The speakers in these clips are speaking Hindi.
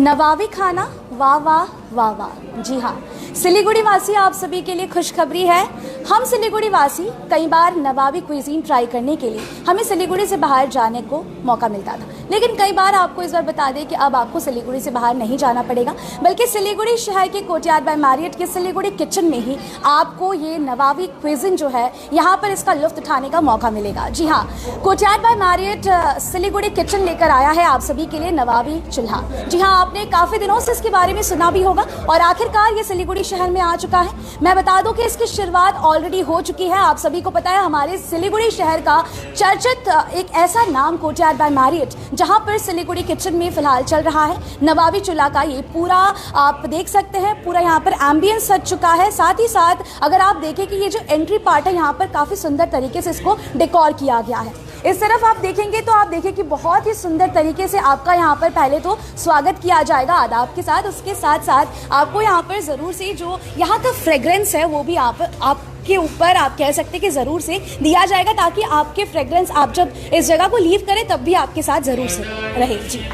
नवाबी खाना, वाह वाह वाह वाह। जी हाँ, सिलीगुड़ी वासी आप सभी के लिए खुशखबरी है। हम सिलीगुड़ी वासी कई बार नवाबी क्विजीन ट्राई करने के लिए हमें सिलीगुड़ी से बाहर जाने को मौका मिलता था, लेकिन कई बार आपको इस बार बता दें कि अब आपको सिलीगुड़ी से बाहर नहीं जाना पड़ेगा, बल्कि सिलीगुड़ी शहर के कोर्टयार्ड बाय मैरियट के सिलीगुड़ी किचन में ही आपको ये नवाबी क्विजीन जो है यहाँ पर इसका लुत्फ उठाने का मौका मिलेगा। जी हाँ, Courtyard by Marriott Siliguri kitchen लेकर आया है आप सभी के लिए नवाबी चूल्हा। जी हाँ, आपने काफ़ी दिनों से इसके बारे में सुना भी होगा और आखिरकार ये सिलीगुड़ी शहर में आ चुका है। मैं बता दूं कि इसकी शुरुआत ऑलरेडी हो चुकी है। आप सभी को पता है हमारे सिलीगुड़ी शहर का चर्चित एक ऐसा नाम कोर्टयार्ड बाय मैरियट, जहां पर सिलीगुड़ी किचन में फिलहाल चल रहा है नवाबी चूल्हा का ये पूरा, आप देख सकते हैं पूरा यहाँ पर एम्बियंस सज चुका है। साथ ही साथ अगर आप देखें कि ये जो एंट्री पार्ट है यहाँ पर काफ़ी सुंदर तरीके से इसको डेकोर किया गया है। इस तरफ आप देखेंगे तो आप देखें कि बहुत ही सुंदर तरीके से आपका यहाँ पर पहले तो स्वागत किया जाएगा आदाब के साथ, उसके साथ साथ आपको यहाँ पर ज़रूर से जो यहाँ का फ्रेग्रेंस है वो भी आपके ऊपर आप कह सकते हैं कि ज़रूर से दिया जाएगा, ताकि आपके फ्रेग्रेंस आप जब इस जगह को लीव करें तब भी आपके साथ ज़रूर से रहे। जी,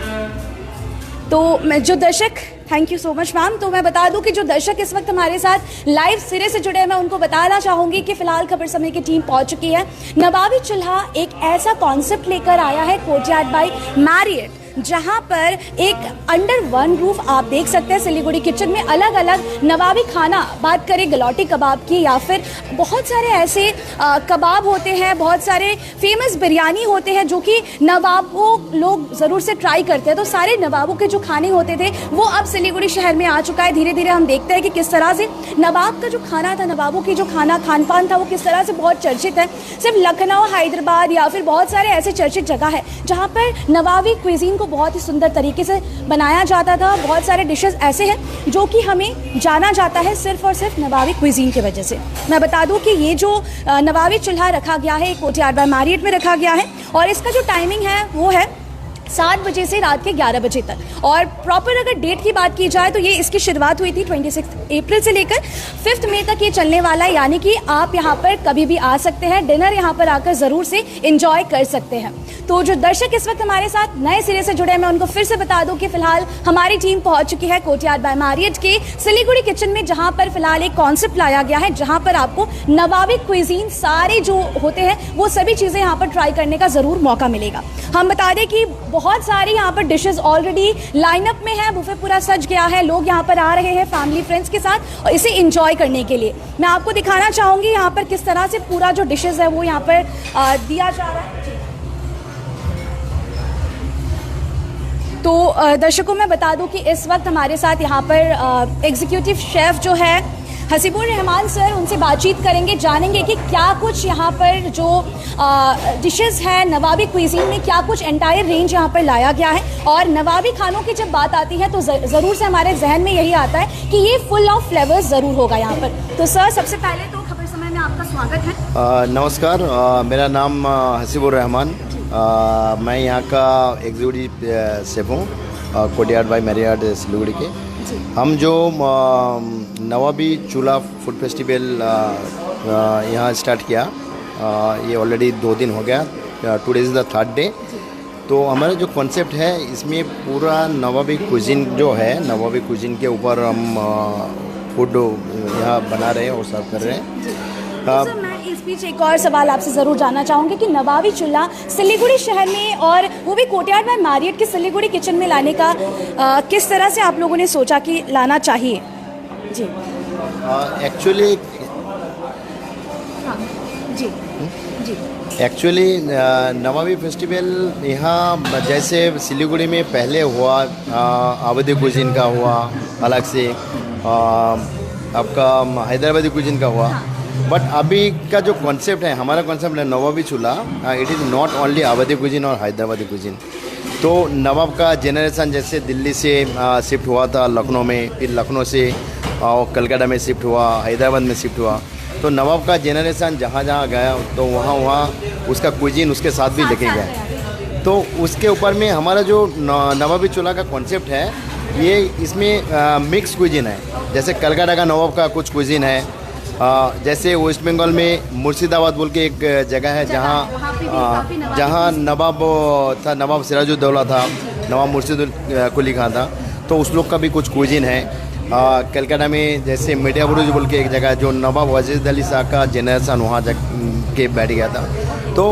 तो मैं जो दर्शक, thank you so much ma'am. तो मैं बता दूं कि जो दर्शक इस वक्त हमारे साथ लाइव सिरे से जुड़े हैं, मैं उनको बताना चाहूँगी कि फिलहाल खबर समय की टीम पहुंच चुकी है। नवाबी चूल्हा एक ऐसा कॉन्सेप्ट लेकर आया है कोर्टयार्ड बाय मैरियट, जहां पर एक अंडर वन रूफ आप देख सकते हैं सिलीगुड़ी किचन में अलग अलग नवाबी खाना, बात करें गलौटी कबाब की या फिर बहुत सारे ऐसे कबाब होते हैं, बहुत सारे फेमस बिरयानी होते हैं जो कि नवाबों लोग ज़रूर से ट्राई करते हैं। तो सारे नवाबों के जो खाने होते थे वो अब सिलीगुड़ी शहर में आ चुका है। धीरे धीरे हम देखते हैं कि किस तरह से नवाब का जो खाना था, नवाबों की जो खान पान था वो किस तरह से बहुत चर्चित है। सिर्फ लखनऊ, हैदराबाद या फिर बहुत सारे ऐसे चर्चित जगह है जहाँ पर नवाबी क्विजीन को बहुत ही सुंदर तरीके से बनाया जाता था। बहुत सारे डिशेस ऐसे हैं जो कि हमें जाना जाता है सिर्फ और सिर्फ नवाबी क्विजीन की वजह से। मैं बता दूं कि ये जो नवाबी चूल्हा रखा गया है कोर्टयार्ड बाय मैरियट में रखा गया है और इसका जो टाइमिंग है वो है 7 बजे से रात के 11 बजे तक। और प्रॉपर अगर डेट की बात की जाए तो ये इसकी शुरुआत हुई थी 26 अप्रैल से लेकर 5 मई तक ये चलने वाला है, यानी कि आप यहाँ पर कभी भी आ सकते हैं, डिनर यहाँ पर आकर ज़रूर से एंजॉय कर सकते हैं। तो जो दर्शक इस वक्त हमारे साथ नए सिरे से जुड़े हैं, मैं उनको फिर से बता दूं कि फिलहाल हमारी टीम पहुंच चुकी है कोर्टयार्ड बाय मैरियट के सिलीगुड़ी किचन में, जहां पर फिलहाल एक कॉन्सेप्ट लाया गया है, जहां पर आपको नवाबी क्विजीन सारे जो होते हैं वो सभी चीज़ें यहाँ पर ट्राई करने का ज़रूर मौका मिलेगा। हम बता दें कि बहुत सारी यहाँ पर डिशेस ऑलरेडी लाइनअप में है, बुफे पूरा सज गया है, लोग यहाँ पर आ रहे हैं फैमिली फ्रेंड्स के साथ और इसे एंजॉय करने के लिए। मैं आपको दिखाना चाहूँगी यहाँ पर किस तरह से पूरा जो डिशेस है वो यहाँ पर दिया जा रहा है। तो दर्शकों मैं बता दूं कि इस वक्त हमारे साथ यहाँ पर एग्जीक्यूटिव शेफ़ जो है हसीबुर रहमान सर, उनसे बातचीत करेंगे, जानेंगे कि क्या कुछ यहाँ पर जो डिशेस है नवाबी क्विजीन में क्या कुछ एंटायर रेंज यहाँ पर लाया गया है। और नवाबी खानों की जब बात आती है तो ज़रूर से हमारे जहन में यही आता है कि ये फुल ऑफ फ्लेवर्स ज़रूर होगा यहाँ पर। तो सर सबसे पहले तो खबर समय में आपका स्वागत है। नमस्कार, मेरा नाम हसीबुर रहमान, मैं यहाँ का एग्जीक्यूटिव शेफ हूँ कोर्टयार्ड बाय मैरियट सिलीगुड़ी के। हम जो नवाबी चूल्हा फूड फेस्टिवल यहाँ स्टार्ट किया, ये ऑलरेडी 2 दिन हो गया, today is the 3rd day. तो हमारा जो कॉन्सेप्ट है इसमें पूरा नवाबी कुजिन जो है, नवाबी कुजिन के ऊपर हम फूड यहाँ बना रहे हैं और सर्व कर रहे हैं। इस बीच एक और सवाल आपसे ज़रूर जानना चाहूँगी कि नवाबी चूल्हा सिलीगुड़ी शहर में और वो भी कोर्टयार्ड बाय मैरियट के सिलीगुड़ी किचन में लाने का किस तरह से आप लोगों ने सोचा कि लाना चाहिए? जी एक्चुअली एक्चुअली नवाबी फेस्टिवल यहाँ जैसे सिलीगुड़ी में पहले हुआ, अवधी कुजिन का हुआ अलग से, आपका हैदराबादी कुजिन का हुआ, बट अभी का जो कॉन्सेप्ट है, हमारा कॉन्सेप्ट है नवाबी चूल्हा, it is not only Awadhi cuisine और हैदराबादी कुजिन। तो नवाब का जेनरेशन जैसे दिल्ली से शिफ्ट हुआ था लखनऊ में, फिर लखनऊ से कलकत्ता में शिफ्ट हुआ, हैदराबाद में शिफ्ट हुआ। तो नवाब का जेनरेशन जहाँ जहाँ गया तो वहाँ उसका कुजिन उसके साथ भी लेके गया। तो उसके ऊपर में हमारा जो नवाबी चूल्हा का कॉन्सेप्ट है, ये इसमें मिक्स कुजिन है। जैसे कलकत्ता का नवाब का कुछ कुजिन है, जैसे वेस्ट बंगाल में मुर्शिदाबाद बोल के एक जगह है जहाँ नवाब था, नवाब सिराजुद्दौला था, नवाब मुर्शिद कुली खान था। तो उस लोग का भी कुछ क्विजिन है। कलकत्ता में जैसे मीडिया बुरुज बोल के एक जगह है, जो नवाब वजीद अली शाह का जनरेशन वहाँ के बैठ गया था, तो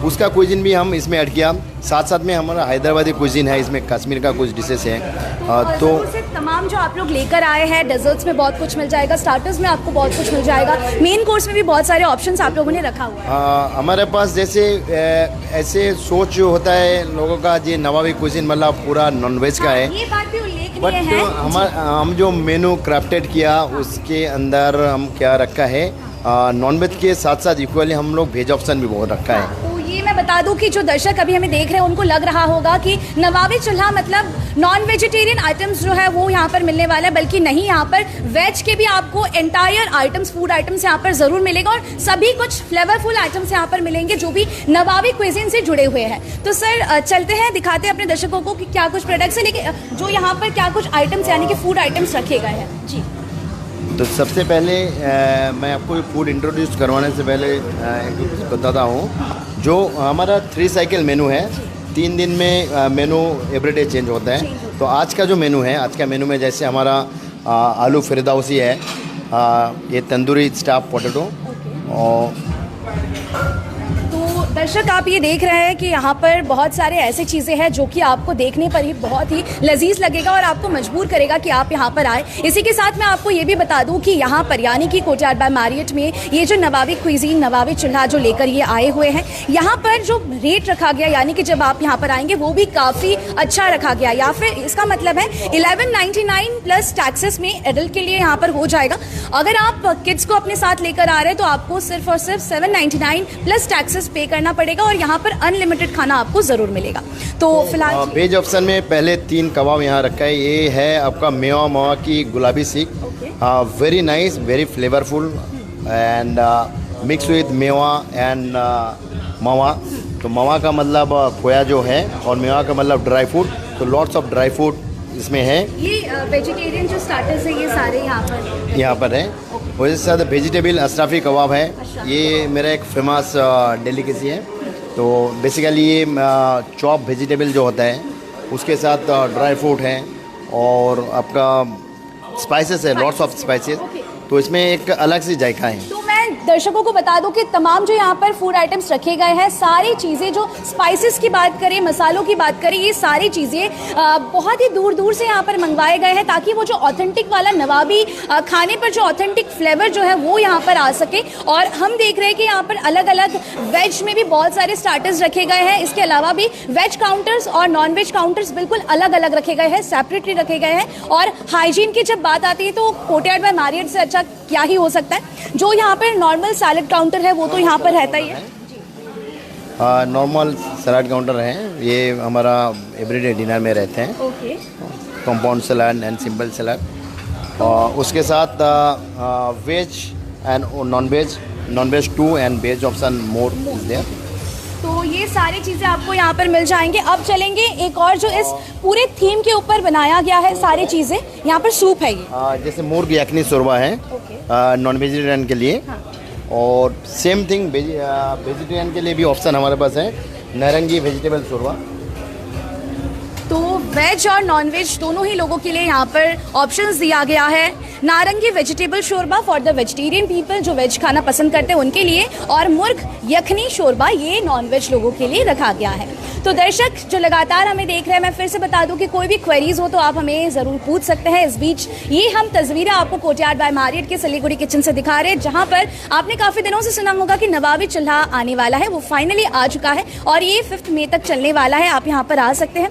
उसका क्विजिन भी हम इसमें ऐड किया। साथ साथ में हमारा हैदराबादी क्विजिन है, इसमें कश्मीर का कुछ डिशेस है। तो तमाम जो आप लोग लेकर आए हैं, डेजर्ट्स में बहुत कुछ मिल जाएगा, स्टार्टर्स में आपको बहुत कुछ मिल जाएगा, मेन कोर्स में भी बहुत सारे ऑप्शंस आप लोगों ने रखा हुआ है। हमारे पास जैसे ऐसे सोच होता है लोगों का, जी नवाबी क्विजिन मतलब पूरा नॉनवेज का है, ये बात भी उल्लेखनीय बट है। हम जो मेनू क्राफ्टेड किया उसके अंदर हम क्या रखा है, नॉनवेज के साथ साथ इक्वली हम लोग वेज ऑप्शन भी बहुत रखा है। तो ये मैं बता दूं कि जो दर्शक अभी हमें देख रहे हैं उनको लग रहा होगा कि नवाबी चूल्हा मतलब नॉन वेजिटेरियन आइटम्स जो है वो यहाँ पर मिलने वाला है, बल्कि नहीं, यहाँ पर वेज के भी आपको एंटायर आइटम्स, फूड आइटम्स यहाँ पर जरूर मिलेगा और सभी कुछ फ्लेवरफुल आइटम्स यहाँ पर मिलेंगे जो भी नवाबी क्विजीन से जुड़े हुए हैं। तो सर चलते हैं, दिखाते हैं अपने दर्शकों को कि क्या कुछ प्रोडक्ट्स है, लेकिन जो यहाँ पर क्या कुछ आइटम्स यानी कि फूड आइटम्स रखे गए हैं। जी, तो सबसे पहले मैं आपको फूड इंट्रोड्यूस करवाने से पहले एक बताता हूँ। जो हमारा 3 साइकिल मेनू है, 3 दिन में मेनू एवरीडे चेंज होता है। तो आज का जो मेनू है, आज का मेनू में जैसे हमारा आलू फिरदौसी है, ये तंदूरी स्टफ पोटैटो, और दर्शक आप ये देख रहे हैं कि यहाँ पर बहुत सारे ऐसी चीज़ें हैं जो कि आपको देखने पर ही बहुत ही लजीज लगेगा और आपको मजबूर करेगा कि आप यहाँ पर आए। इसी के साथ मैं आपको ये भी बता दूँ कि यहाँ पर यानी कि कोर्टयार्ड बाय मैरियट में ये जो नवाबी क्विजीन, नवाबी चूल्हा जो लेकर ये आए हुए हैं, यहाँ पर जो रेट रखा गया यानी कि जब आप यहाँ पर आएंगे वो भी काफ़ी अच्छा रखा गया, या फिर इसका मतलब है 1199 प्लस टैक्सेस में एडल्ट के लिए यहाँ पर हो जाएगा। अगर आप किड्स को अपने साथ लेकर आ रहे हैं तो आपको सिर्फ और सिर्फ 799 प्लस टैक्सेस पे करना पड़ेगा और यहाँ पर अनलिमिटेड खाना आपको जरूर मिलेगा। तो फिलहाल वेज ऑप्शन में पहले 3 कबाब यहाँ रखा है। ये है आपका मेवा मावा की गुलाबी सीख, very nice, very flavourful and mix with मेवा एंड मावा। तो मावा का मतलब खोया जो है और मेवा का मतलब ड्राई फ्रूट, तो लॉट्स ऑफ ड्राई फ्रूट इसमें है। ये वेजिटेरियन जो स्टार्टर्स है ये सारे यहाँ पर है। उसके साथ वेजिटेबल अशराफी कबाब है, ये मेरा एक फेमस डेलिकेसी है। तो बेसिकली ये चॉप वेजिटेबल जो होता है उसके साथ ड्राई फ्रूट है और आपका स्पाइसेस है, लॉट्स ऑफ स्पाइसेस, तो इसमें एक अलग सी जायका है। तो मैं दर्शकों को बता दूं कि तमाम जो यहाँ पर फूड आइटम्स रखे गए हैं, सारी चीज़ें, जो स्पाइसेस की बात करें, मसालों की बात करें, ये सारी चीज़ें बहुत ही दूर दूर से यहाँ पर मंगवाए गए हैं ताकि वो जो ऑथेंटिक वाला नवाबी खाने पर जो ऑथेंटिक फ्लेवर जो है वो यहाँ पर आ सके। और हम देख रहे हैं कि यहाँ पर अलग अलग वेज में भी बहुत सारे स्टार्टर्स रखे गए हैं। इसके अलावा भी वेज काउंटर्स और नॉन वेज काउंटर्स बिल्कुल अलग अलग रखे गए हैं, सेपरेटली रखे गए हैं। और हाइजीन की जब बात आती है तो कोर्टयार्ड बाय मैरियट से अच्छा क्या ही हो सकता है। जो यहाँ पर नॉर्मल सैलड काउंटर है वो तो यहाँ पर रहता ही है। नॉर्मल सलाद काउंटर है, ये हमारा एवरीडे डिनर में रहते हैं। Okay, compound salad and simple salad, और उसके साथ veg and non veg 2 and veg option more is there. तो ये सारी चीज़ें आपको यहाँ पर मिल जाएंगे। अब चलेंगे एक और जो इस पूरे थीम के ऊपर बनाया गया है, सारी चीज़ें यहाँ पर सूप है ये जैसे मुर्ग यखनी शोरबा है नॉन वेजिटेरियन के लिए। हाँ। और सेम थिंग वेजिटेरियन के लिए भी ऑप्शन हमारे पास है, नारंगी वेजिटेबल शोरबा। तो वेज और नॉन वेज दोनों ही लोगों के लिए यहाँ पर ऑप्शंस दिया गया है। नारंगी वेजिटेबल शोरबा फॉर द वेजिटेरियन पीपल, जो वेज खाना पसंद करते हैं उनके लिए, और मुर्ग यखनी शोरबा ये नॉन वेज लोगों के लिए रखा गया है। तो दर्शक जो लगातार हमें देख रहे हैं, मैं फिर से बता दूं कि कोई भी क्वेरीज हो तो आप हमें ज़रूर पूछ सकते हैं। इस बीच ये हम तस्वीरें आपको कोर्टयार्ड बाय मैरियट के सिलीगुड़ी किचन से दिखा रहे हैं, जहां पर आपने काफ़ी दिनों से सुना होगा कि नवाबी चूल्हा आने वाला है, वो फाइनली आ चुका है और ये 5 मई तक चलने वाला है। आप यहाँ पर आ सकते हैं।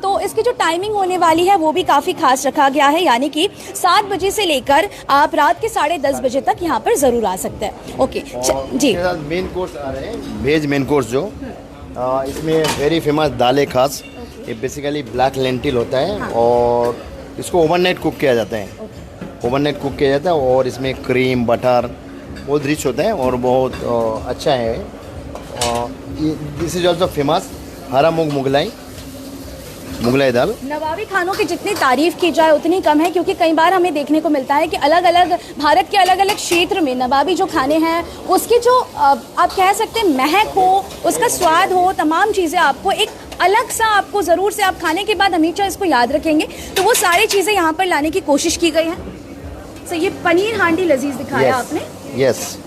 तो इसकी जो टाइमिंग होने वाली है वो भी काफ़ी खास रखा गया है, यानी कि 7 बजे से लेकर आप रात के 10:30 बजे तक यहाँ पर ज़रूर आ सकते हैं। ओके जी, मेन कोर्स आ रहे हैं, वेज मेन कोर्स जो इसमें वेरी फेमस दाल खास, ये बेसिकली ब्लैक लेंटिल होता है। हाँ। और इसको ओवरनाइट कुक किया जाता है, ओवरनाइट कुक किया जाता है और इसमें क्रीम बटर बहुत रिच होता है और बहुत अच्छा है। दिस इज ऑल्सो फेमस हरा मूंग मुगलाई दाल। नवाबी खानों की जितनी तारीफ की जाए उतनी कम है, क्योंकि कई बार हमें देखने को मिलता है कि अलग अलग भारत के अलग अलग क्षेत्र में नवाबी जो खाने हैं उसकी जो आप कह सकते हैं महक हो, उसका स्वाद हो, तमाम चीज़ें आपको एक अलग सा आपको ज़रूर से आप खाने के बाद हमेशा इसको याद रखेंगे, तो वो सारी चीज़ें यहाँ पर लाने की कोशिश की गई है। सो ये पनीर हांडी लजीज दिखाया आपने। यस,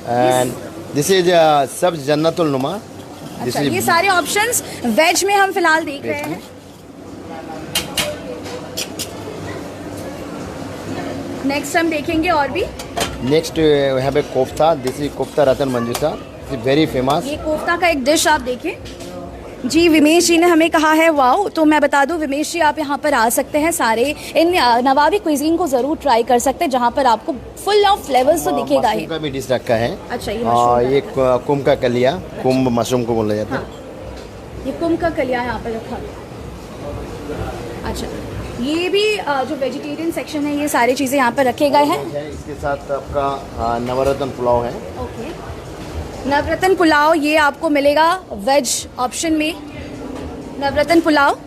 एंड दिस इज सब्ज जन्नतुल नुमा। अच्छा, ये सारे ऑप्शंस वेज में हम फिलहाल देख रहे हैं। नेक्स्ट हम देखेंगे और भी। Next we have a kofta, this is kofta Ratan Manjusa, it's very famous. ये कोफ्ता का एक डिश आप देखिए जी। विमेश जी ने हमें कहा है वाओ, तो मैं बता दूं विमेश जी आप यहाँ पर आ सकते हैं, सारे इन नवाबी क्विजीन को ज़रूर ट्राई कर सकते हैं, जहाँ पर आपको फुल ऑफ फ्लेवर्स तो दिखेगा ही। मशरूम का भी डिश रखा है। अच्छा, ये कुंभ का कलिया, कुंभ मशरूम को बोला जाता है। ये कुंभ का कलिया यहाँ पर रखा। अच्छा, ये भी जो वेजिटेरियन सेक्शन है, ये सारी चीज़ें यहाँ पर रखे गए हैं। इसके साथ आपका नवरत्न पुलाव है। ओके, नवरत्न पुलाव ये आपको मिलेगा वेज ऑप्शन में। नवरत्न पुलाव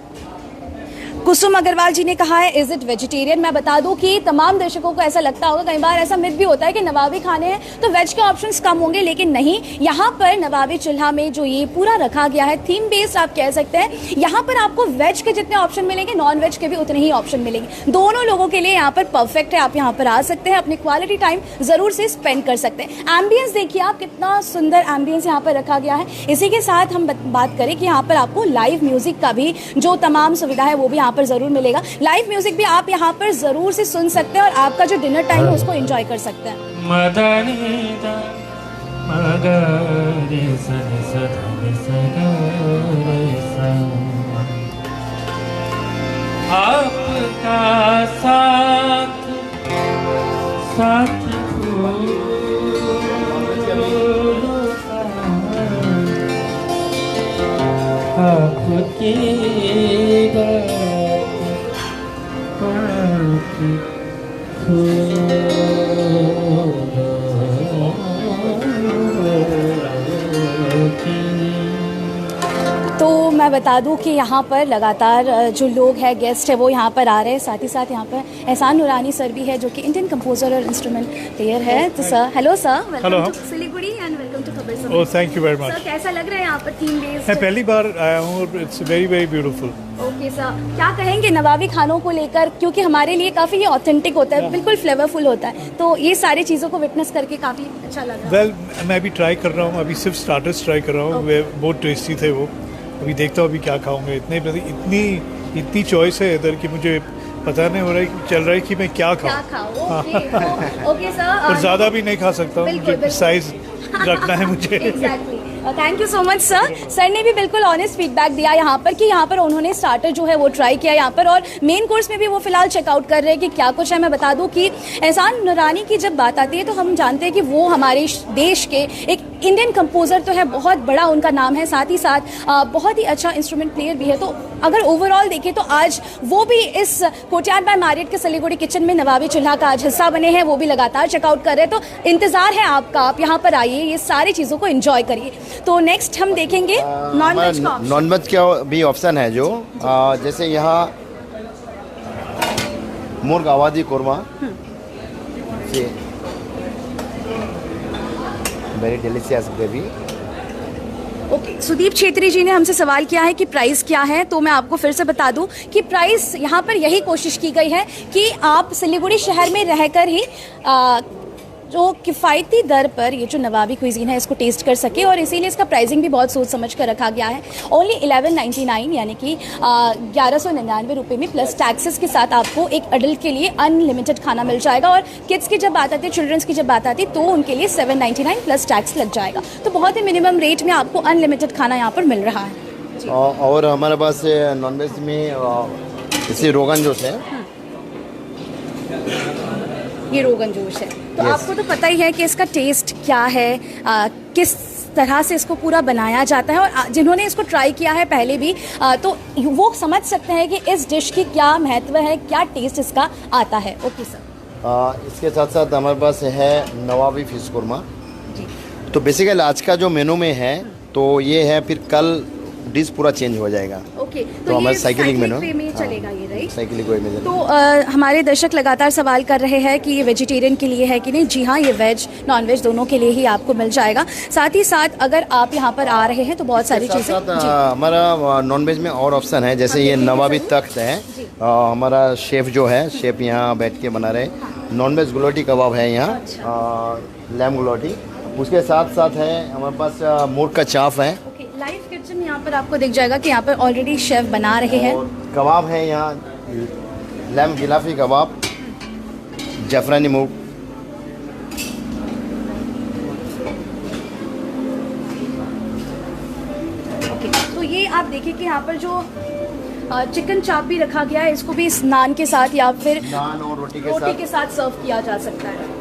कुसुम अग्रवाल जी ने कहा है इज इट वेजिटेरियन। मैं बता दूं कि तमाम दर्शकों को ऐसा लगता होगा, कई बार ऐसा मिथ भी होता है कि नवाबी खाने हैं तो वेज के ऑप्शंस कम होंगे, लेकिन नहीं, यहाँ पर नवाबी चूल्हा में जो ये पूरा रखा गया है थीम बेस्ड आप कह सकते हैं, यहाँ पर आपको वेज के जितने ऑप्शन मिलेंगे नॉन वेज के भी उतने ही ऑप्शन मिलेंगे। दोनों लोगों के लिए यहाँ पर परफेक्ट है। आप यहाँ पर आ सकते हैं, अपनी क्वालिटी टाइम जरूर से स्पेंड कर सकते हैं। एम्बियंस देखिए आप, कितना सुंदर एम्बियंस यहाँ पर रखा गया है। इसी के साथ हम बात करें कि यहाँ पर आपको लाइव म्यूजिक का भी जो तमाम सुविधा है वो भी यहाँ पर जरूर मिलेगा। लाइव म्यूजिक भी आप यहाँ पर जरूर से सुन सकते हैं और आपका जो डिनर टाइम है उसको एंजॉय कर सकते हैं। आपका साथ साथ आपकी तो मैं बता दूं कि यहाँ पर लगातार जो लोग हैं, गेस्ट है, वो यहाँ पर आ रहे हैं। साथ ही साथ यहाँ पर एहसान नूरानी सर भी है जो कि इंडियन कंपोजर और इंस्ट्रूमेंट प्लेयर है। तो sir, hello sir, welcome to Siliguri and welcome to Khabar Samay. Oh, thank you very much. Sir, कैसा लग रहा है यहाँ पर थीम बेस्ड? मैं पहली बार आया हूँ और it's very very beautiful. Okay sir, क्या कहेंगे नवाबी खानों को लेकर, क्योंकि हमारे लिए काफ़ी ये ऑथेंटिक होता है, बिल्कुल फ्लेवरफुल होता है, तो ये सारी चीज़ों को विटनेस करके काफ़ी अच्छा लगा। वेल, मैं अभी ट्राई कर रहा हूँ, अभी सिर्फ स्टार्टर्स ट्राई कर रहा हूँ। बहुत टेस्टी थे वो। अभी देखता हूँ अभी क्या खाऊंगा। इतनी चॉइस है इधर कि मुझे पता नहीं हो रहा है, चल रहा है कि मैं क्या खाऊं। ओके सर, और ज़्यादा भी नहीं खा सकता हूँ, मुझे साइज रखना है मुझे। Exactly. Thank you so much sir. Sir ने भी बिल्कुल ऑनेस्ट फीडबैक दिया यहाँ पर कि यहाँ पर उन्होंने स्टार्टर जो है वो ट्राई किया यहाँ पर, और मेन कोर्स में भी वो फिलहाल चेकआउट कर रहे हैं कि क्या कुछ है। मैं बता दूं कि एहसान नूरानी की जब बात आती है तो हम जानते हैं कि वो हमारे देश के एक इंडियन कंपोजर तो है, बहुत बड़ा उनका नाम है, साथ ही साथ बहुत ही अच्छा इंस्ट्रूमेंट प्लेयर भी है। तो अगर ओवरऑल देखें तो आज वो भी इस कोर्टयार्ड बाय मैरियट के सिलीगुड़ी किचन में नवाबी चूल्हा का आज हिस्सा बने हैं, वो भी लगातार चेकआउट कर रहे हैं। तो इंतजार है आपका, आप यहाँ पर आइए, ये सारी चीज़ों को एंजॉय करिए। तो नेक्स्ट हम देखेंगे नॉन वेज का। नॉन वेज का भी ऑप्शन है जो जैसे यहाँ murg awadhi korma, very delicious gravy. Okay, Sudeep Chhetri ji ने हमसे सवाल किया है कि प्राइस क्या है, तो मैं आपको फिर से बता दूं कि प्राइस यहाँ पर यही कोशिश की गई है कि आप सिलीगुड़ी शहर में रहकर ही जो किफ़ायती दर पर ये जो नवाबी क्विजीन है इसको टेस्ट कर सके, और इसीलिए इसका प्राइसिंग भी बहुत सोच समझ कर रखा गया है। ओनली 1199 यानी कि 1199 रुपये में प्लस टैक्सेस के साथ आपको एक अडल्ट के लिए अनलिमिटेड खाना मिल जाएगा, और किड्स की जब बात आती है, चिल्ड्रंस की जब बात आती है, तो उनके लिए 799 प्लस टैक्स लग जाएगा। तो बहुत ही मिनिमम रेट में आपको अनलिमिटेड खाना यहाँ पर मिल रहा है। और हमारे पास नॉनवेज में जैसे रोगन जोश है, ये रोगन जोश है। तो Yes. आपको तो पता ही है कि इसका टेस्ट क्या है, किस तरह से इसको पूरा बनाया जाता है, और जिन्होंने इसको ट्राई किया है पहले भी तो वो समझ सकते हैं कि इस डिश की क्या महत्व है, क्या टेस्ट इसका आता है। Okay sir. इसके साथ साथ हमारे पास है नवाबी फिश कोरमा। जी। तो बेसिकली आज का जो मेनू में है तो ये है, फिर कल डिश पूरा चेंज हो जाएगा। ओके, तो हमारे ये साइकिलिंग मेनू वे में चलेगा ये, राइट? साइकिलिंग वे में तो हमारे दर्शक लगातार सवाल कर रहे हैं कि ये वेजिटेरियन के लिए है कि नहीं। जी हाँ, ये वेज नॉन वेज दोनों के लिए ही आपको मिल जाएगा। साथ ही साथ अगर आप यहाँ पर आ रहे हैं तो बहुत सारी चीज़ें हमारा नॉन वेज में और ऑप्शन है, जैसे ये नवाबी तख्त है, हमारा शेफ जो है, शेफ यहाँ बैठ के बना रहे। नॉन वेज गुलोटी कबाब है यहाँ, लैम गुलोटी। उसके साथ साथ है हमारे पास मुर्ग का चाप है। लाइव किचन यहाँ पर आपको दिख जाएगा कि यहाँ पर ऑलरेडी शेफ बना रहे हैं। कबाब है यहाँ, लैम गिलाफी कबाब, जफरानी मुर्ग। तो ये आप देखिए कि यहाँ पर जो चिकन चाप भी रखा गया है, इसको भी इस नान के साथ या फिर नान और रोटी के साथ सर्व किया जा सकता है।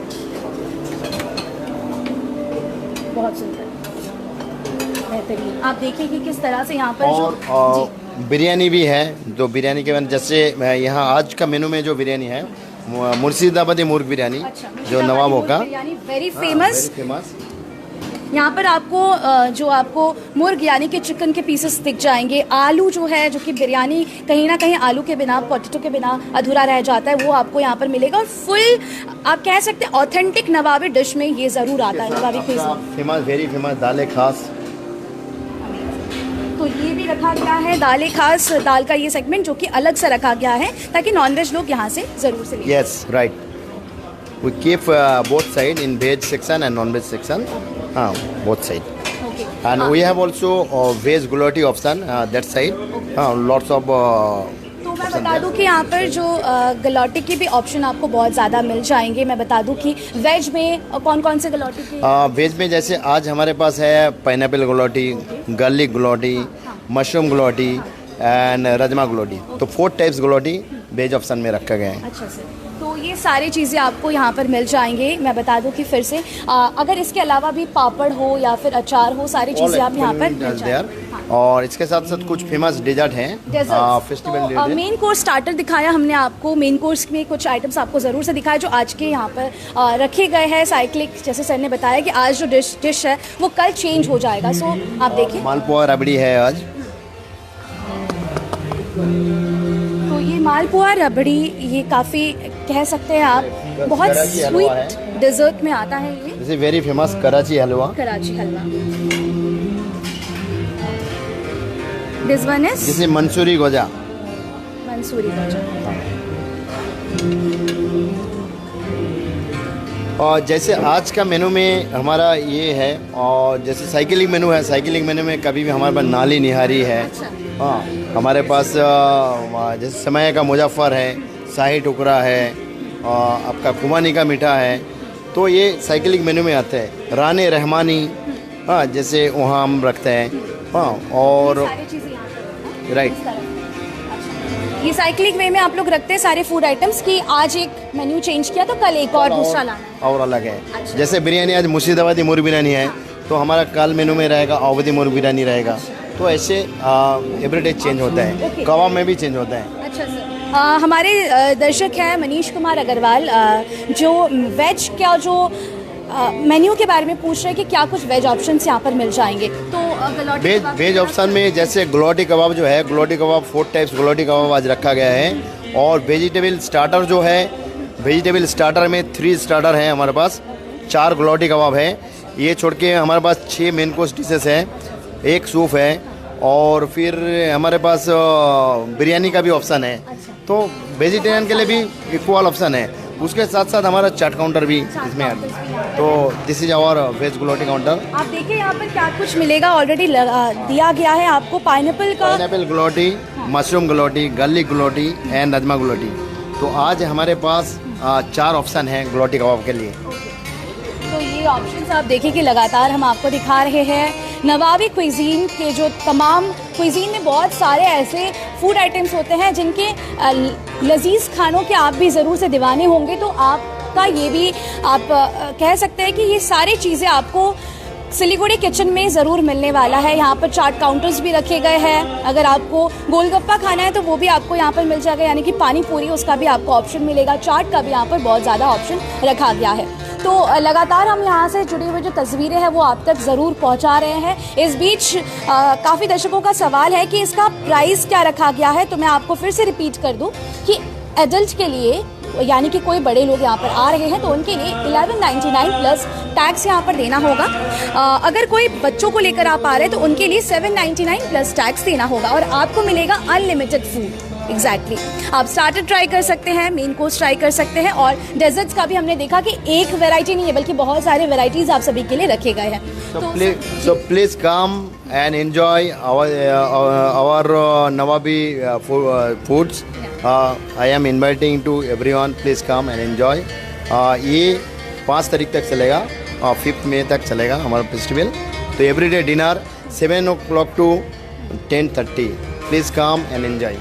बहुत सुंदर, बेहतरीन। आप देखिए कि किस तरह से यहाँ पर और बिरयानी भी है। तो बिरयानी के बाद जैसे यहाँ आज का मेनू में जो बिरयानी है, मुर्शिदाबादी मुर्ग बिरयानी, जो नवाबों का वेरी फेमस। यहाँ पर आपको जो आपको मुर्ग यानी कि चिकन के पीसेस दिख जाएंगे। आलू जो है, जो कि बिरयानी कहीं ना कहीं आलू के बिना, पोटैटो के बिना अधूरा रह जाता है, वो आपको यहाँ पर मिलेगा। और फुल आप कह सकते हैं ऑथेंटिक नवाबी डिश में ये ज़रूर आता है। नवाबी फेमस, वेरी फेमस दाल खास। तो ये भी रखा गया है दाल खास, दाल का ये सेगमेंट जो कि अलग से रखा गया है ताकि नॉनवेज लोग यहाँ से ज़रूर से लें। Yes, right. We keep both side in veg section and non-veg section. Both side. Okay. And we have also veg gulati option that side. Lots of. तो मैं बता दूं कि यहाँ पर जो गलौटी के भी ऑप्शन आपको बहुत ज़्यादा मिल जाएंगे। मैं बता दूं कि वेज में कौन कौन से गलौटी के? वेज में जैसे आज हमारे पास है pineapple galouti, garlic galouti, mushroom galouti and rajma galouti. तो 4 टाइप्स गलौटी वेज ऑप्शन में रखा गया है। अच्छा सर, तो ये सारी चीज़ें आपको यहाँ पर मिल जाएंगे। मैं बता दूं कि फिर से अगर इसके अलावा भी पापड़ हो या फिर अचार हो, सारी चीज़ें आप यहाँ पर मिल जाएंगे। और इसके साथ साथ कुछ फेमस डेजर्ट हैं, फेस्टिवल। मेन कोर्स स्टार्टर दिखाया हमने आपको। मेन कोर्स में कुछ आइटम्स आपको ज़रूर से दिखाए जो आज के यहाँ पर रखे गए हैं। साइक्लिक, जैसे सर ने बताया कि आज जो डिश है वो कल चेंज हो जाएगा। सो आप देखिए, मालपुआ रबड़ी है आज। तो ये मालपुआ रबड़ी, ये काफ़ी कह सकते हैं आप बहुत स्वीट डिजर्ट में आता है। ये this is very famous Karachi halwa. Karachi halwa. This one is this is Mansuri goja. Mansuri गोजा। और जैसे आज का मेनू में हमारा ये है, और जैसे साइकिलिंग मेनू है, साइकिलिंग मेनू में कभी भी हमारे पास नाली निहारी है। हाँ, हमारे पास जैसे समय का मुजफ्फर है, शाही टुकड़ा है, आपका खुमानी का मीठा है। तो ये साइकिलिंग मेनू में आता है। रानी रहमानी, हाँ, जैसे वहाँ हम रखते हैं। हाँ, और राइट, ये साइकिलिंग वे में आप लोग रखते हैं सारे फूड आइटम्स की। आज एक मेन्यू चेंज किया तो कल एक और दूसरा लाना है और अलग है। अच्छा। जैसे बिरयानी आज मुर्शिदाबादी मुर्ग बिरयानी है, तो हमारा कल मेनू में रहेगा अवधी मुर्ग बिरयानी रहेगा। तो ऐसे एवरीडे चेंज होता है। कबाब में भी चेंज होता है। अच्छा सर, हमारे दर्शक हैं मनीष कुमार अग्रवाल, जो वेज का जो मेन्यू के बारे में पूछ रहे हैं कि क्या कुछ वेज ऑप्शंस यहाँ पर मिल जाएंगे। तो वेज ऑप्शन में जैसे गुलोटी कबाब जो है, गुलोटी कबाब 4 टाइप्स गुलोटी कबाब आज रखा गया है। और वेजिटेबल स्टार्टर जो है, वेजिटेबल स्टार्टर में 3 स्टार्टर हैं हमारे पास। 4 गुलोटी कबाब है। ये छोड़ के हमारे पास 6 मेन कोर्स डिशेस हैं, 1 सूप है, और फिर हमारे पास बिरयानी का भी ऑप्शन है। तो वेजिटेरियन के लिए भी इक्वल ऑप्शन है। उसके साथ साथ हमारा चाट काउंटर भी इसमें आता है। तो this is our veg galouti counter. आप देखिए यहाँ पर क्या कुछ मिलेगा, ऑलरेडी दिया गया है आपको। Pineapple galouti, mushroom galouti, garlic galouti and rajma galouti. तो आज हमारे पास 4 ऑप्शन हैं गुलोटी कबाब के लिए। तो ये ऑप्शंस आप देखिए कि लगातार हम आपको दिखा रहे हैं। नवाबी क्विजीन के जो तमाम क्विजीन में बहुत सारे ऐसे फूड आइटम्स होते हैं जिनके लजीज खानों के आप भी ज़रूर से दीवाने होंगे। तो आपका ये भी आप कह सकते हैं कि ये सारी चीज़ें आपको सिलीगुड़ी किचन में ज़रूर मिलने वाला है। यहाँ पर चाट काउंटर्स भी रखे गए हैं। अगर आपको गोलगप्पा खाना है तो वो भी आपको यहाँ पर मिल जाएगा, यानी कि पानी पूरी, उसका भी आपको ऑप्शन मिलेगा। चाट का भी यहाँ पर बहुत ज़्यादा ऑप्शन रखा गया है। तो लगातार हम यहाँ से जुड़ी हुई जो तस्वीरें हैं वो आप तक ज़रूर पहुँचा रहे हैं। इस बीच काफ़ी दर्शकों का सवाल है कि इसका प्राइस क्या रखा गया है, तो मैं आपको फिर से रिपीट कर दूँ कि एडल्ट के लिए यानी कि कोई बड़े लोग यहाँ पर आ रहे हैं तो उनके लिए 1199 प्लस टैक्स यहाँ पर देना होगा। अगर कोई बच्चों को लेकर आप आ रहे हैं तो उनके लिए 799 प्लस टैक्स देना होगा और आपको मिलेगा अनलिमिटेड फूड। एग्जैक्टली आप स्टार्टर ट्राई कर सकते हैं, मेन कोर्स ट्राई कर सकते हैं और डेजर्ट्स का भी हमने देखा कि एक वैरायटी नहीं है बल्कि बहुत सारे वैरायटीज आप सभी के लिए रखे गए हैं। So please come and enjoy our Nawabi foods. I am inviting to everyone. Please come and enjoy. ये 5 तारीख तक चलेगा और 5 मई तक चलेगा हमारा फेस्टिवल। तो everyday dinner 7 o'clock to 10:30. Please come and enjoy.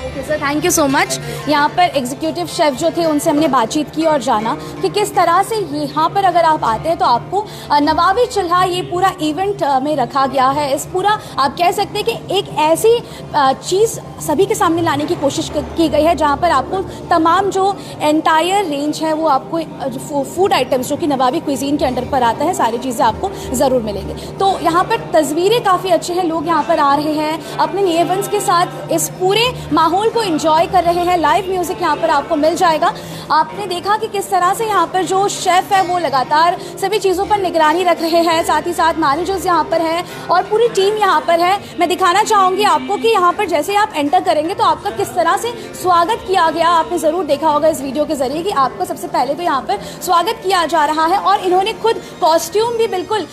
Okay sir, thank you so much. यहाँ पर एग्जीक्यूटिव शेफ जो थे उनसे हमने बातचीत की और जाना कि किस तरह से यहाँ पर अगर आप आते हैं तो आपको नवाबी चूल्हा ये पूरा इवेंट में रखा गया है। इस पूरा आप कह सकते हैं कि एक ऐसी चीज़ सभी के सामने लाने की कोशिश की गई है जहाँ पर आपको तमाम जो एंटायर रेंज है वो आपको फूड आइटम्स जो कि नवाबी क्विजीन के अंडर पर आता है सारी चीज़ें आपको ज़रूर मिलेंगी। तो यहाँ पर तस्वीरें काफ़ी अच्छे हैं, लोग यहाँ पर आ रहे हैं अपने नेबर्स के साथ इस पूरे माहौल को एंजॉय कर रहे हैं। लाइव म्यूजिक यहाँ पर आपको मिल जाएगा। आपने देखा कि किस तरह से यहाँ पर जो शेफ है वो लगातार सभी चीज़ों पर निगरानी रख रहे हैं, साथ ही साथ मैनेजर्स यहाँ पर हैं और पूरी टीम यहाँ पर है। मैं दिखाना चाहूँगी आपको कि यहाँ पर जैसे आप एंटर करेंगे तो आपका किस तरह से स्वागत किया गया। आपने ज़रूर देखा होगा इस वीडियो के जरिए कि आपको सबसे पहले तो यहाँ पर स्वागत किया जा रहा है और इन्होंने खुद कॉस्ट्यूम भी बिल्कुल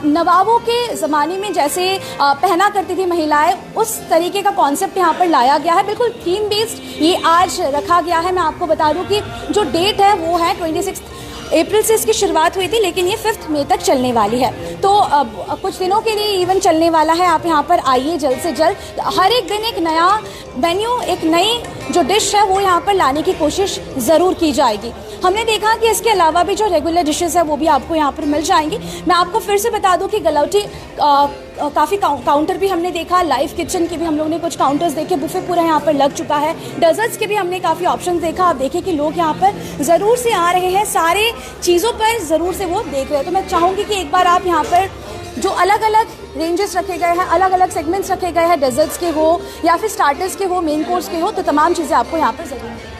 नवाबों के ज़माने में जैसे पहना करती थी महिलाएं, उस तरीके का कॉन्सेप्ट यहाँ पर लाया गया है। बिल्कुल थीम बेस्ड ये आज रखा गया है। मैं आपको बता दूं कि जो डेट है वो है 26 अप्रैल से इसकी शुरुआत हुई थी लेकिन ये 5 मई तक चलने वाली है। तो कुछ दिनों के लिए इवेंट चलने वाला है। आप यहाँ पर आइए जल्द से जल्द। हर एक दिन एक नया मेन्यू, एक नई जो डिश है वो यहाँ पर लाने की कोशिश ज़रूर की जाएगी। हमने देखा कि इसके अलावा भी जो रेगुलर डिशेस है वो भी आपको यहाँ पर मिल जाएंगी। मैं आपको फिर से बता दूं कि गलौटी काफ़ी काउंटर भी हमने देखा, लाइव किचन के भी हम लोगों ने कुछ काउंटर्स देखे, बुफे पूरा यहाँ पर लग चुका है। डेजर्ट्स के भी हमने काफ़ी ऑप्शन देखा। आप देखें कि लोग यहाँ पर ज़रूर से आ रहे हैं, सारे चीज़ों पर ज़रूर से वो देख रहे हैं। तो मैं चाहूँगी कि एक बार आप यहाँ पर जो अलग अलग रेंजेस रखे गए हैं, अलग अलग सेगमेंट्स रखे गए हैं, डेजर्ट्स के हो या फिर स्टार्टर्स के हो, मेन कोर्स के हो, तो तमाम चीज़ें आपको यहाँ पर ज़रूर मिलेंगी।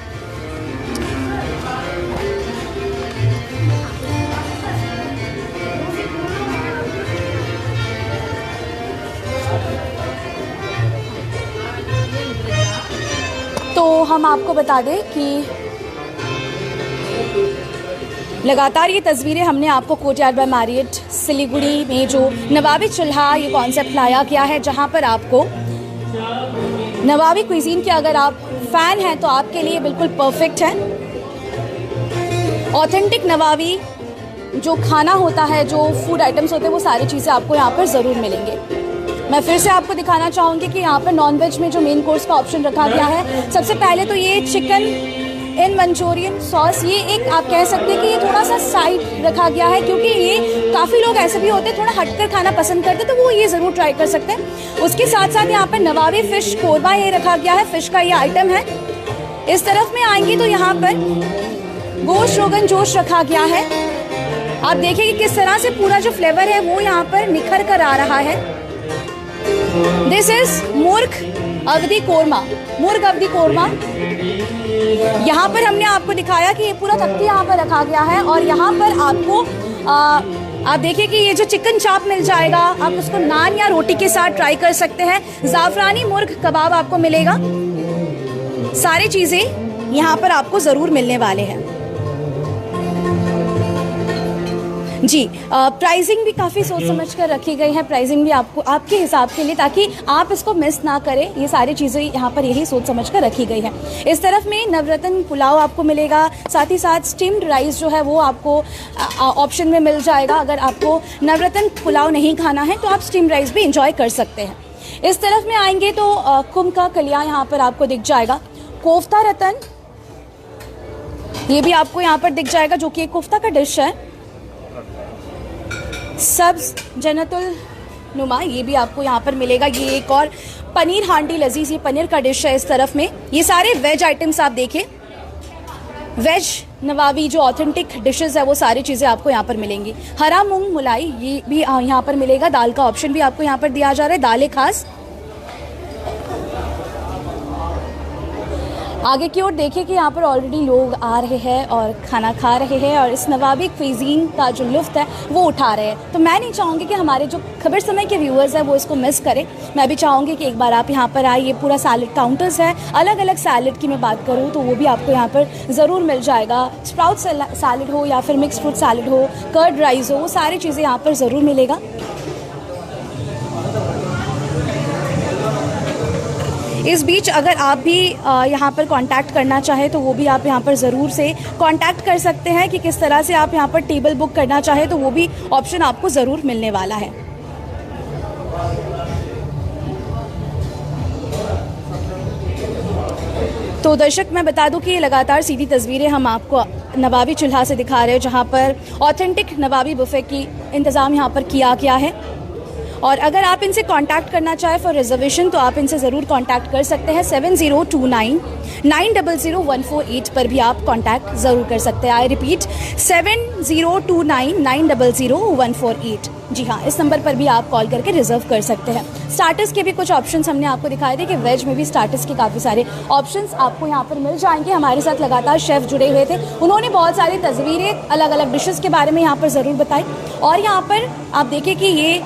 तो हम आपको बता दें कि लगातार ये तस्वीरें हमने आपको कोर्टयार्ड बाय मैरियट सिलीगुड़ी में जो नवाबी चूल्हा ये कॉन्सेप्ट लाया गया है, जहां पर आपको नवाबी क्विजीन के अगर आप फैन हैं तो आपके लिए बिल्कुल परफेक्ट है। ऑथेंटिक नवाबी जो खाना होता है, जो फूड आइटम्स होते हैं, वो सारी चीज़ें आपको यहाँ पर ज़रूर मिलेंगे। मैं फिर से आपको दिखाना चाहूँगी कि यहाँ पर नॉनवेज में जो मेन कोर्स का ऑप्शन रखा गया है, सबसे पहले तो ये चिकन इन मंचूरियन सॉस, ये एक आप कह सकते हैं कि ये थोड़ा सा साइड रखा गया है क्योंकि ये काफ़ी लोग ऐसे भी होते हैं थोड़ा हटकर खाना पसंद करते हैं, तो वो ये ज़रूर ट्राई कर सकते हैं। उसके साथ साथ यहाँ पर नवाबी फ़िश कोरमा ये रखा गया है, फ़िश का ये आइटम है। इस तरफ में आएंगे तो यहाँ पर गोश्त रोगन जोश रखा गया है। आप देखिए कि किस तरह से पूरा जो फ्लेवर है वो यहाँ पर निखर कर आ रहा है। दिस इज मुर्ग अवधी कोरमा, मुर्ग अवधी कोरमा। यहाँ पर हमने आपको दिखाया कि ये पूरा तख्ती यहाँ पर रखा गया है और यहाँ पर आपको आप देखिए कि ये जो चिकन चाप मिल जाएगा, आप उसको नान या रोटी के साथ ट्राई कर सकते हैं। जाफरानी मुर्ग कबाब आपको मिलेगा। सारी चीज़ें यहाँ पर आपको ज़रूर मिलने वाले हैं जी। प्राइसिंग भी काफ़ी सोच समझ कर रखी गई है। प्राइसिंग भी आपको आपके हिसाब के लिए, ताकि आप इसको मिस ना करें। ये सारी चीज़ें यहाँ पर यही सोच समझ कर रखी गई है। इस तरफ में नवरत्न पुलाव आपको मिलेगा, साथ ही साथ स्टीम्ड राइस जो है वो आपको ऑप्शन में मिल जाएगा। अगर आपको नवरत्न पुलाव नहीं खाना है तो आप स्टीम्ड राइस भी इंजॉय कर सकते हैं। इस तरफ में आएंगे तो कुम का कलिया यहाँ पर आपको दिख जाएगा। कोफ्ता रतन ये भी आपको यहाँ पर दिख जाएगा, जो कि एक कोफ्ता का डिश है। सब्ज जन्नतुल नुमा ये भी आपको यहाँ पर मिलेगा। ये एक और पनीर हांडी लजीज, ये पनीर का डिश है। इस तरफ में ये सारे वेज आइटम्स आप देखें, वेज नवाबी जो ऑथेंटिक डिशेस है वो सारी चीज़ें आपको यहाँ पर मिलेंगी। हरा मूंग मुलाई ये भी यहाँ पर मिलेगा। दाल का ऑप्शन भी आपको यहाँ पर दिया जा रहा है, दालें खास। आगे की ओर देखिए कि यहाँ पर ऑलरेडी लोग आ रहे हैं और खाना खा रहे हैं और इस नवाबी क्विजीन का जो लुत्फ़ है वो उठा रहे हैं। तो मैं नहीं चाहूँगी कि हमारे जो खबर समय के व्यूअर्स हैं वो इसको मिस करें। मैं भी चाहूँगी कि एक बार आप यहाँ पर आए। ये पूरा सैलड काउंटर्स है। अलग अलग सैलड की मैं बात करूँ तो वो भी आपको यहाँ पर ज़रूर मिल जाएगा। स्प्राउट सैलड हो या फिर मिक्स फ्रूट सैलड हो, कर्ड राइस हो, वो सारी चीज़ें यहाँ पर ज़रूर मिलेगा। इस बीच अगर आप भी यहाँ पर कांटेक्ट करना चाहें तो वो भी आप यहाँ पर ज़रूर से कांटेक्ट कर सकते हैं कि किस तरह से आप यहाँ पर टेबल बुक करना चाहें, तो वो भी ऑप्शन आपको ज़रूर मिलने वाला है। तो दर्शक मैं बता दूं कि ये लगातार सीधी तस्वीरें हम आपको नवाबी चूल्हा से दिखा रहे हैं, जहाँ पर ऑथेंटिक नवाबी बुफे की इंतज़ाम यहाँ पर किया गया है। और अगर आप इनसे कांटेक्ट करना चाहें फॉर रिजर्वेशन तो आप इनसे ज़रूर कांटेक्ट कर सकते हैं। 7029900148 पर भी आप कांटेक्ट ज़रूर कर सकते हैं। I repeat 7029900148। जी हाँ, इस नंबर पर भी आप कॉल करके रिजर्व कर सकते हैं। स्टार्टर्स के भी कुछ ऑप्शंस हमने आपको दिखाए थे कि वेज में भी स्टार्टर्स के काफ़ी सारे ऑप्शंस आपको यहाँ पर मिल जाएंगे। हमारे साथ लगातार शेफ़ जुड़े हुए थे, उन्होंने बहुत सारी तस्वीरें अलग अलग डिशेज़ के बारे में यहाँ पर ज़रूर बताई। और यहाँ पर आप देखिए कि ये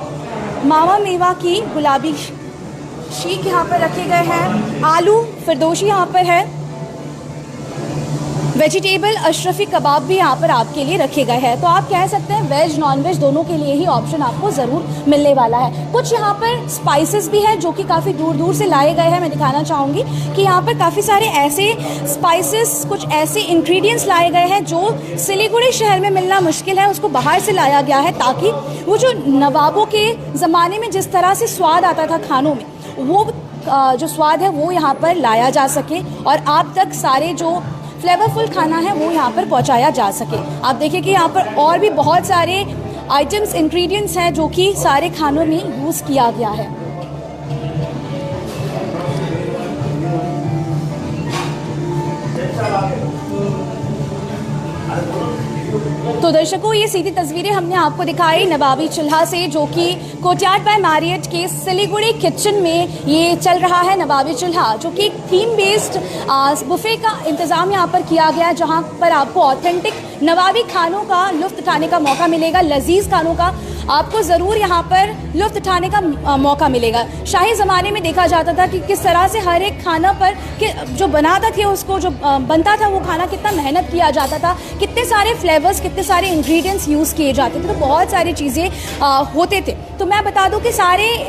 मावा मेवा की गुलाबी शीक यहाँ पर रखे गए हैं। आलू फिरदोशी यहाँ पर है। वेजिटेबल अशरफी कबाब भी यहाँ पर आपके लिए रखे गए हैं। तो आप कह सकते हैं वेज नॉन वेज दोनों के लिए ही ऑप्शन आपको ज़रूर मिलने वाला है। कुछ यहाँ पर स्पाइसेस भी है जो कि काफ़ी दूर दूर से लाए गए हैं। मैं दिखाना चाहूँगी कि यहाँ पर काफ़ी सारे ऐसे स्पाइसेस, कुछ ऐसे इंग्रेडिएंट्स लाए गए हैं जो सिलीगुड़ी शहर में मिलना मुश्किल है, उसको बाहर से लाया गया है ताकि वो जो नवाबों के ज़माने में जिस तरह से स्वाद आता था खानों में, वो जो स्वाद है वो यहाँ पर लाया जा सके और आप तक सारे जो फ्लेवरफुल खाना है वो यहाँ पर पहुँचाया जा सके। आप देखिए कि यहाँ पर और भी बहुत सारे आइटम्स, इंग्रेडिएंट्स हैं जो कि सारे खानों में यूज़ किया गया है। तो दर्शकों, ये सीधी तस्वीरें हमने आपको दिखाई नवाबी चूल्हा से, जो कि कोर्टयार्ड बाय मैरियट के सिलीगुड़ी किचन में ये चल रहा है। नवाबी चूल्हा जो कि थीम बेस्ड बुफे का इंतज़ाम यहाँ पर किया गया है, जहाँ पर आपको ऑथेंटिक नवाबी खानों का लुत्फ़ उठाने का मौका मिलेगा। लजीज खानों का आपको ज़रूर यहाँ पर लुत्फ़ उठाने का मौका मिलेगा। शाही ज़माने में देखा जाता था कि किस तरह से हर एक खाना पर जो बनाता थे, उसको जो बनता था वो खाना कितना मेहनत किया जाता था, कितने सारे फ्लेवर्स, कितने सारे इंग्रेडिएंट्स यूज़ किए जाते थे। तो बहुत सारी चीज़ें होते थे। तो मैं बता दूं कि सारे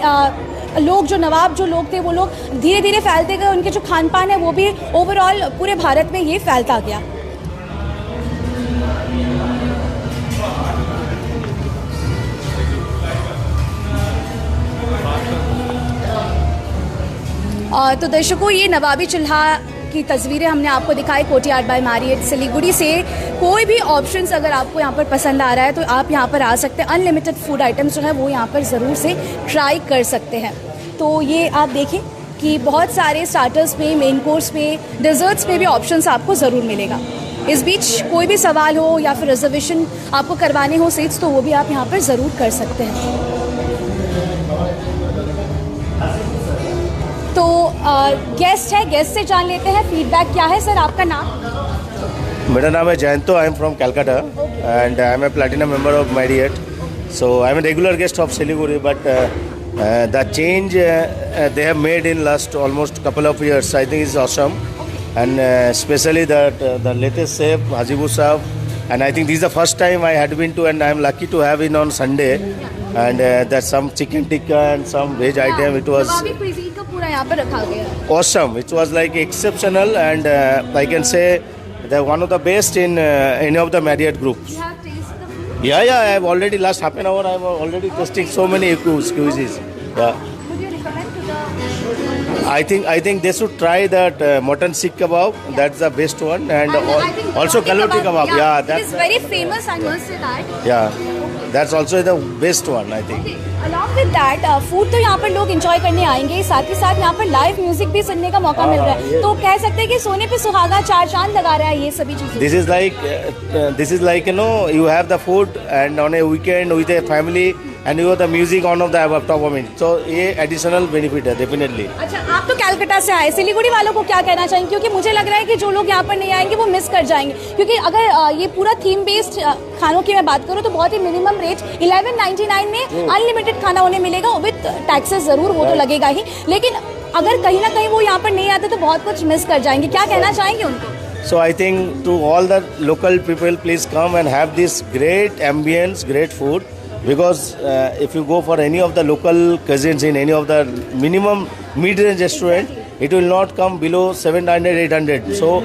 लोग जो नवाब जो लोग थे वो लोग धीरे धीरे फैलते गए। उनके जो खान पान है वो भी ओवरऑल पूरे भारत में ये फैलता गया। तो दर्शकों, ये नवाबी चूल्हा की तस्वीरें हमने आपको दिखाई कोर्टयार्ड बाय मैरियट सिलीगुड़ी से। कोई भी ऑप्शंस अगर आपको यहाँ पर पसंद आ रहा है तो आप यहाँ पर आ सकते हैं। अनलिमिटेड फूड आइटम्स जो है वो यहाँ पर ज़रूर से ट्राई कर सकते हैं। तो ये आप देखें कि बहुत सारे स्टार्टर्स पे, मेन कोर्स पे, डिज़र्ट्स पे भी ऑप्शंस आपको ज़रूर मिलेगा। इस बीच कोई भी सवाल हो या फिर रिजर्वेशन आपको करवाने हो सीट्स, तो वो भी आप यहाँ पर ज़रूर कर सकते हैं। तो गेस्ट है, गेस्ट से जान लेते हैं फीडबैक क्या है। सर, आपका नाम? मेरा नाम है Jayanto. I am from Calcutta and I am a platinum member of Marriott, so I am a regular guest of Siliguri, but the change they have made in last almost couple of years, I think is awesome, and especially that the latest chef Hajibu Saab, and I think this is the first time I had been to, and I am lucky to have in on Sunday, and there's some chicken tikka and some veg item. It was नवाबी cuisine का पूरा यहाँ पर रखा गया है। awesome. It was like exceptional, and I can say they're one of the best in any of the Marriott groups. You have tasted the food? Yeah, I have already last half an hour. I am already tasting so many cuisines. Yeah. Would you recommend to the? I think they should try that mutton sikh kebab. That's the best one, and I think also Kaloti kaloti kebab. Yeah, it that's is very famous. I must say that. yeah. Okay. that's also the best one, I think. Along with that food तो यहाँ पर लोग एंजॉय करने आएंगे, साथ ही साथ यहाँ पर लाइव म्यूजिक भी सुनने का मौका मिल रहा है, तो कह सकते हैं कि सोने पे सुहागा चार चांद लगा रहा है ये सभी चीजें. This is like, you know, you have the food and on a weekend with a family and you have the music on of the above top of it. So ये additional benefit है definitely. अच्छा, आप तो कलकत्ता से आए, सिलीगुड़ी वालों को क्या कहना चाहेंगे, क्योंकि मुझे लग रहा है कि जो लोग यहाँ पर नहीं आएंगे वो मिस कर जाएंगे, क्योंकि अगर ये पूरा थीम बेस्ड खानों की मैं बात करूँ तो बहुत ही मिनिमम रेट 1199 में अनलिमिटेड खाना उन्हें मिलेगा विद टैक्सेस, जरूर वो तो लगेगा ही, लेकिन अगर कहीं ना कहीं वो यहाँ पर नहीं आते तो बहुत कुछ मिस कर जाएंगे. क्या कहना चाहेंगे उनको? So I think to all the local people, please come and have this great ambience, great food. Because if you go for any of the local cuisines in any of the minimum mid-range restaurant, it will not come below 700, 800. So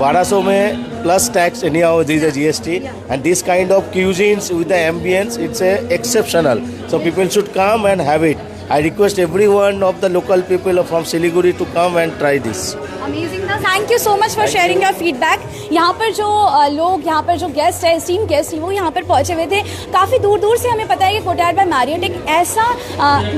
1200 में plus tax anyhow there is a GST, and this kind of cuisines with the ambience, it's exceptional. So people should come and have it. I request everyone of the local people from Siliguri to come and try this. Amazing था. Thank you so much for sharing your feedback. यहाँ पर जो लोग, यहाँ पर जो गेस्ट है, स्टीम गेस्ट, वो यहाँ पर पहुँचे हुए थे काफ़ी दूर दूर से. हमें पता है कि कोर्टयार्ड बाय मैरियट एक ऐसा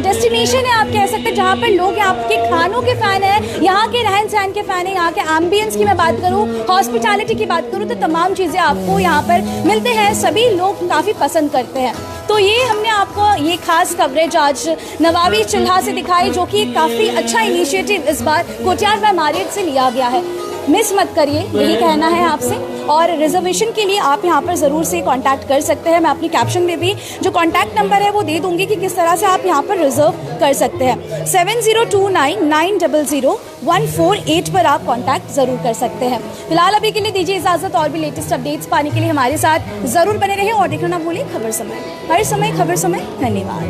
डेस्टिनेशन है, आप कह सकते हैं, जहाँ पर लोग यहाँ के खानों के फ़ैन हैं, यहाँ के रहन सहन के फ़ैन हैं, यहाँ के एम्बियंस की मैं बात करूँ, हॉस्पिटैलिटी की बात करूँ, तो तमाम चीज़ें आपको यहाँ पर मिलते हैं, सभी लोग काफ़ी पसंद करते हैं. तो ये हमने आपको ये खास कवरेज आज नवाबी चूल्हा से दिखाई, जो कि काफ़ी अच्छा इनिशिएटिव इस बार कोर्टयार्ड बाय मैरियट से लिया गया है. मिस मत करिए, यही कहना है आपसे. और रिजर्वेशन के लिए आप यहाँ पर ज़रूर से कांटेक्ट कर सकते हैं. मैं अपनी कैप्शन में भी जो कांटेक्ट नंबर है वो दे दूंगी कि किस तरह से आप यहाँ पर रिजर्व कर सकते हैं. 7029900148 पर आप कांटेक्ट ज़रूर कर सकते हैं. फिलहाल अभी के लिए दीजिए इजाज़त. और भी लेटेस्ट अपडेट्स पाने के लिए हमारे साथ ज़रूर बने रहें और देखना ना भूलें खबर समय. हर समय खबर समय. धन्यवाद.